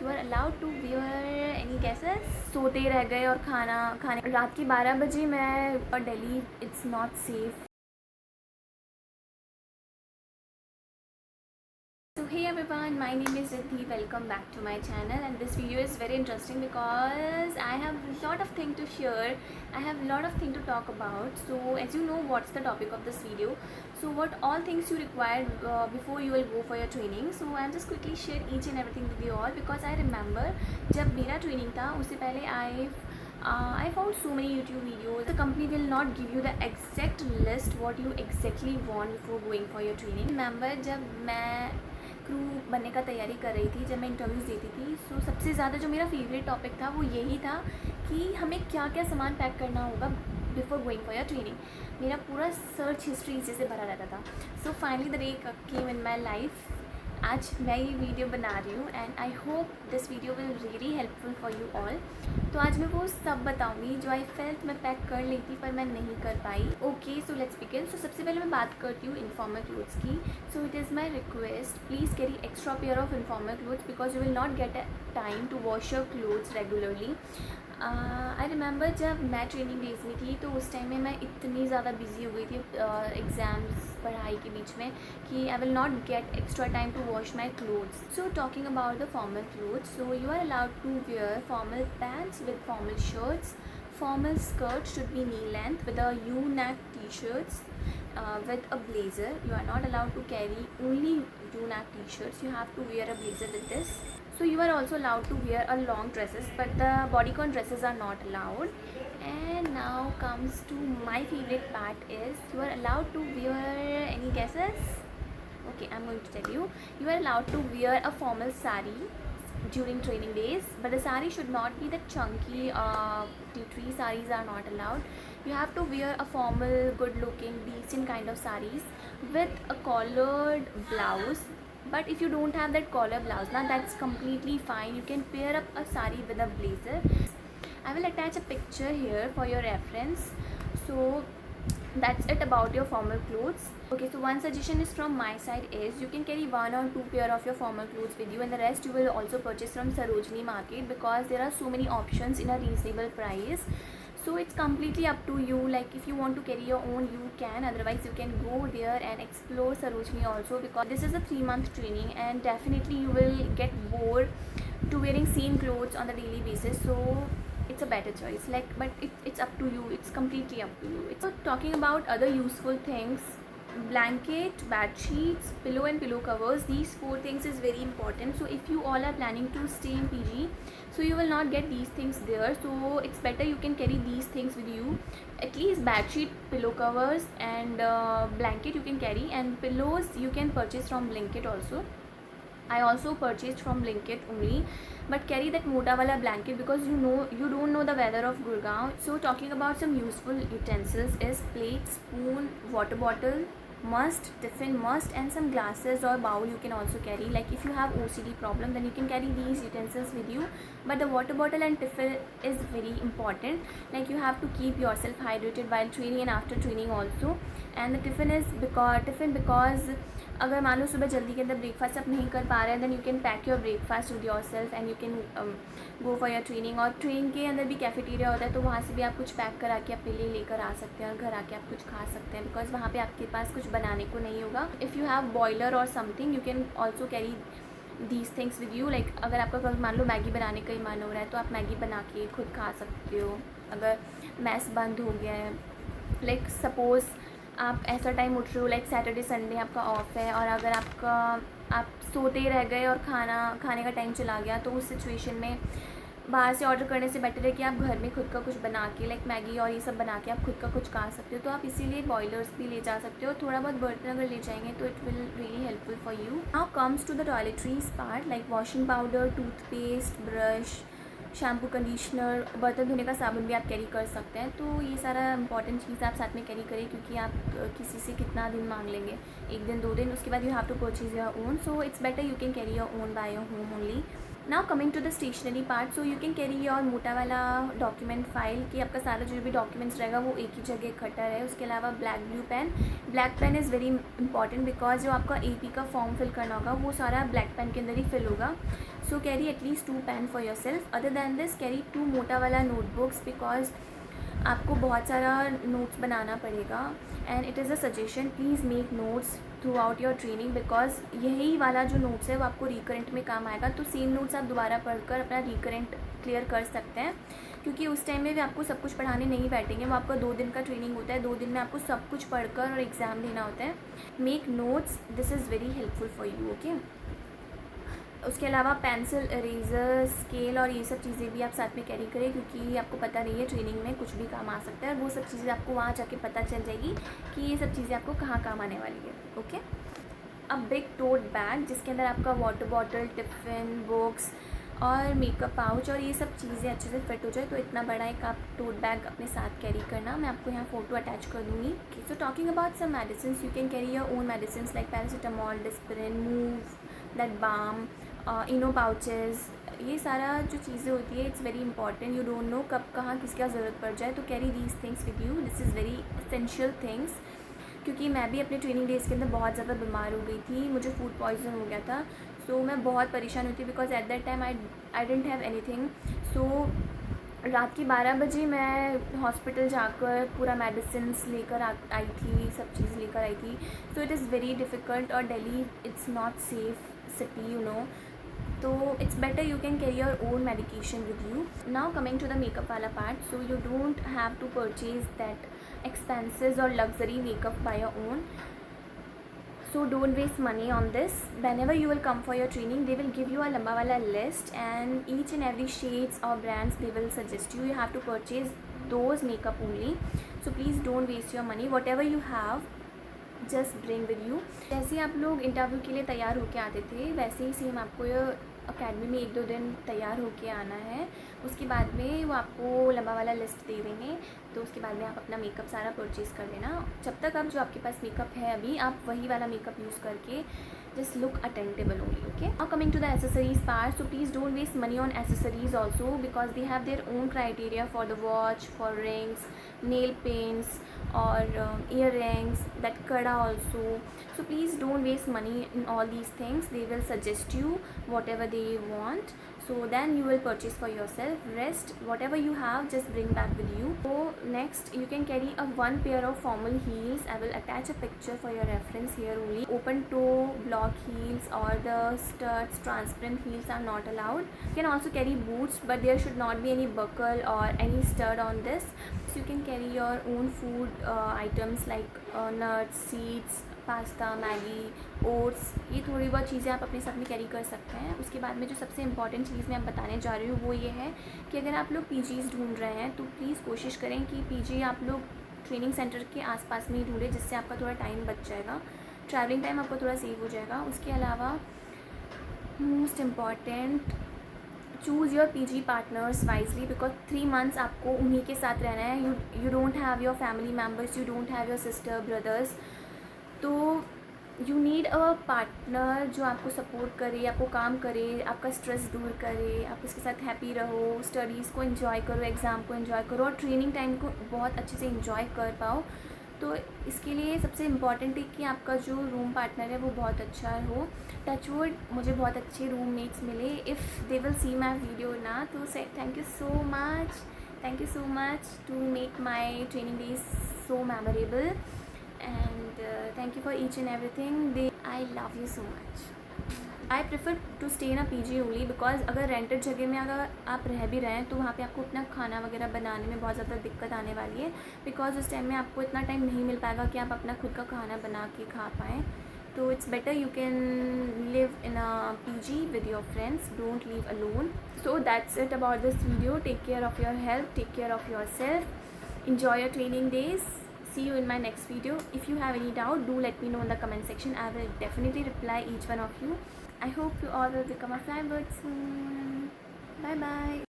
You are allowed to wear any glasses. सोते रह गए और खाना खाने रात के 12 बजे मैं और Delhi it's not safe. So hey everyone, my name is Riddhi. Welcome back to my channel, and this video is very interesting because I have a lot of things to share. I have a lot of things to talk about. So as you know, what's the topic of this video? So what all things you require before you will go for your training. So I'll just quickly share each and everything with you all because I remember जब मेरा training था उससे पहले I found so many YouTube videos. The company will not give you the exact list what you exactly want before going for your training. Remember जब मैं crew बनने का तैयारी कर रही थी, जब मैं इंटरव्यूज़ देती थी, सो सबसे ज़्यादा जो मेरा फेवरेट टॉपिक था वो यही था कि हमें क्या क्या सामान पैक करना होगा before going for your training. मेरा पूरा सर्च हिस्ट्री इसी से भरा रहता था। So finally the day came in my life. आज मैं ये वीडियो बना रही हूँ and I hope this video will really helpful for you all. तो आज मैं वो सब बताऊँगी जो आई फेल्ट मैं पैक कर ली थी पर मैं नहीं कर पाई। Okay, so let's begin. So सबसे पहले मैं बात करती हूँ इन्फॉर्मल क्लोथ्स की। So it is my request, please carry extra pair of informal clothes because you will not get a time to wash your clothes regularly. I remember जब मैं training days में थी तो उस टाइम में मैं इतनी ज़्यादा बिजी हो गई थी एग्ज़ाम्स पढ़ाई के बीच में कि I will not get extra time to wash my clothes. So talking about the formal clothes, so you are allowed to wear formal pants with formal shirts. Formal skirt should be knee length with a U-neck t-shirts with a blazer. You are not allowed to carry only U-neck t-shirts. You have to wear a blazer with this. So you are also allowed to wear a long dresses, but the bodycon dresses are not allowed. And now comes to my favorite part is you are allowed to wear any guesses? Okay, I'm going to tell you. You are allowed to wear a formal sari during training days, but the sari should not be the chunky tea-tree saris are not allowed. You have to wear a formal, good looking, decent kind of saris with a collared blouse. But if you don't have that collar blouse, now that's completely fine. You can pair up a sari with a blazer. I will attach a picture here for your reference. So that's it about your formal clothes. Okay, so one suggestion is from my side is you can carry one or two pair of your formal clothes with you, and the rest you will also purchase from Sarojini Market because there are so many options in a reasonable price. So it's completely up to you. Like if you want to carry your own, you can. Otherwise, you can go there and explore Sarojini also because this is a 3-month training and definitely you will get bored to wearing same clothes on the daily basis. So it's a better choice. Like, but it's up to you. It's completely up to you. It's so talking about other useful things. Blanket, bed sheets, pillow and pillow covers, these 4 things is very important. So if you all are planning to stay in PG, so you will not get these things there, so it's better you can carry these things with you. At least bed sheet, pillow covers and blanket you can carry, and pillows you can purchase from Blinkit also. I also purchased from Blinkit only, but carry that mota wala blanket because you don't know the weather of Gurgaon. So talking about some useful utensils is plate, spoon, water bottle, must, tiffin must, and some glasses or bowl you can also carry. Like if you have OCD problem, then you can carry these utensils with you, but the water bottle and tiffin is very important. Like you have to keep yourself hydrated while training and after training also. And the tiffin is because अगर मान लो सुबह जल्दी के अंदर breakfast आप नहीं कर पा रहे हैं, then you can pack your breakfast with your self and you can go for your training. और ट्रेन के अंदर भी कैफेटेरिया होता है तो वहाँ से भी आप कुछ पैक करा के अपने लिए लेकर आ सकते हैं और घर आके आप कुछ खा सकते हैं बिकॉज वहाँ पे आपके पास कुछ बनाने को नहीं होगा. इफ़ यू हैव बॉयलर और something you can also carry these things with you. Like अगर आपका मान लो मैगी बनाने का ही मन हो रहा है तो आप मैगी बना के खुद खा सकते हो. अगर मैस बंद हो गया है, लाइक सपोज़ आप ऐसा टाइम उठ रहे हो लाइक सैटरडे संडे आपका ऑफ है और अगर आप सोते रह गए और खाने का टाइम चला गया तो उस सिचुएशन में बाहर से ऑर्डर करने से बेटर है कि आप घर में खुद का कुछ बना के लाइक मैगी और ये सब बना के आप खुद का कुछ खा सकते हो. तो आप इसीलिए बॉयलर्स भी ले जा सकते हो. थोड़ा बहुत बर्तन अगर ले जाएंगे तो it will really helpful for you. Now comes to the toiletries part like washing powder, toothpaste, brush, shampoo, conditioner, बर्तन धोने का साबुन भी आप कैरी कर सकते हैं. तो ये सारा इंपॉर्टेंट चीज़ आप साथ में कैरी करें क्योंकि आप किसी से कितना दिन मांग लेंगे, 1 दिन 2 दिन, उसके बाद you have to purchase your own. So it's better you can carry your own by your home only. Now coming to the stationery part, so you can carry your मोटा वाला डॉक्यूमेंट फाइल कि आपका सारा जो भी documents रहेगा वो एक ही जगह इकट्ठा रहे। उसके अलावा black pen is very important because जो आपका AP का फॉर्म फिल करना होगा वो सारा ब्लैक पेन के अंदर ही फिल होगा। So carry at least 2 pen for yourself. Other than this carry 2 मोटा वाला नोटबुक्स बिकॉज आपको बहुत सारा नोट्स बनाना पड़ेगा and it is a suggestion, please make notes through out your training because यही वाला जो नोट्स है वो आपको रिकरेंट में काम आएगा। तो सेम नोट्स आप दोबारा पढ़कर अपना रिकरेंट क्लियर कर सकते हैं, क्योंकि उस टाइम में भी आपको सब कुछ पढ़ाने नहीं बैठेंगे। वो आपका 2 दिन का ट्रेनिंग होता है, 2 दिन में आपको सब कुछ पढ़कर और एग्ज़ाम देना होता है। Make notes, this is very helpful for you, okay. उसके अलावा पेंसिल, इरेज़र, स्केल और ये सब चीज़ें भी आप साथ में कैरी करें, क्योंकि आपको पता नहीं है ट्रेनिंग में कुछ भी काम आ सकता है और वो सब चीज़ें आपको वहाँ जाके पता चल जाएगी कि ये सब चीज़ें आपको कहाँ काम आने वाली है, ओके। अब बिग टोट बैग जिसके अंदर आपका वाटर बॉटल, टिफ़िन, बुक्स और मेकअप पाउच और ये सब चीज़ें अच्छे से फिट हो जाए, तो इतना बड़ा एक आप टोट बैग अपने साथ कैरी करना। मैं आपको यहाँ फ़ोटो अटैच कर दूँगी। So talking about some medicine, you can carry your own medicine like paracetamol, Dispirin, Moov, blood balm, Eno pouches. ये सारा जो चीज़ें होती है it's very important, you don't know कब कहाँ किसका ज़रूरत पड़ जाए, तो carry these things with you, this is very essential things. क्योंकि मैं भी अपने ट्रेनिंग डेज़ के अंदर बहुत ज़्यादा बीमार हो गई थी, मुझे फूड पॉइजन हो गया था। सो मैं बहुत परेशान हुई थी because at that time I didn't have anything. So रात के 12 बजे मैं हॉस्पिटल जाकर पूरा मेडिसिन लेकर आई थी, सब चीज़ लेकर आई थी। So it is very difficult और Delhi it's not safe city, you know, तो it's better you can carry your own medication with you. Now coming to the makeup वाला part, so you don't have to purchase that expenses or luxury makeup by your own, so don't waste money on this. Whenever you will come for your training, they will give you a lamba wala list and each and every shades or brands they will suggest you have to purchase those makeup only. So please don't waste your money, whatever you have just bring with you. जैसे आप लोग interview के लिए तैयार होके आते थे वैसे ही सेम आपको ये अकेडमी में 1-2 दिन तैयार होके आना है। उसके बाद में वो आपको लंबा वाला लिस्ट दे देंगे, तो उसके बाद में आप अपना मेकअप सारा परचेज़ कर लेना। जब तक आप जो आपके पास मेकअप है अभी आप वही वाला मेकअप यूज़ करके just look attentable only, okay. Now coming to the accessories part, so please don't waste money on accessories also because they have their own criteria for the watch, for rings, nail paints or earrings, that kada also. So please don't waste money in all these things. They will suggest you whatever they want, so then you will purchase for yourself. Rest whatever you have just bring back with you. So next you can carry a 1 pair of formal heels. I will attach a picture for your reference here only. Open toe block heels or the studs, transparent heels are not allowed. You can also carry boots, but there should not be any buckle or any stud on this. So you can carry your own food items like nuts, seeds, pasta, Maggi, oats, ये थोड़ी बहुत चीज़ें आप अपने साथ में carry कर सकते हैं। उसके बाद में जो सबसे इंपॉर्टेंट चीज़ मैं बताने जा रही हूँ वो ये है कि अगर आप लोग पीजीज़ ढूंढ रहे हैं तो प्लीज़ कोशिश करें कि पीजी आप लोग ट्रेनिंग सेंटर के आसपास में ही ढूंढें, जिससे आपका थोड़ा टाइम बच जाएगा, ट्रैवलिंग टाइम आपका थोड़ा सेव हो जाएगा। उसके अलावा most important, choose your PG partners wisely because 3 months आपको उन्हीं के साथ रहना है। You don't have your family members, you don't have your sister brothers, तो यू नीड अ पार्टनर जो आपको सपोर्ट करे, आपको काम करे, आपका स्ट्रेस दूर करे, आप उसके साथ हैप्पी रहो, स्टडीज़ को एंजॉय करो, एग्ज़ाम को एंजॉय करो और ट्रेनिंग टाइम को बहुत अच्छे से एंजॉय कर पाओ। तो इसके लिए सबसे इम्पॉर्टेंट है कि आपका जो रूम पार्टनर है वो बहुत अच्छा हो। टचवुड मुझे बहुत अच्छे रूममेट्स मिले। If they will see my video ना, तो so thank you so much to make my training days so memorable and thank you for each and everything. I love you so much. I prefer to stay in a PG only because अगर rented जगह में अगर आप रह भी रहे हैं तो वहाँ पे आपको अपना खाना वगैरह बनाने में बहुत ज़्यादा दिक्कत आने वाली है बिकॉज उस टाइम में आपको इतना टाइम नहीं मिल पाएगा कि आप अपना खुद का खाना बना के खा पाएँ। तो it's better you can live in a PG with your friends, don't live alone. So that's it about this video. Take care of your health, take care of yourself, enjoy your training days. See you in my next video. If you have any doubt, do let me know in the comment section. I will definitely reply each one of you. I hope you all will become a flybird soon. Bye bye.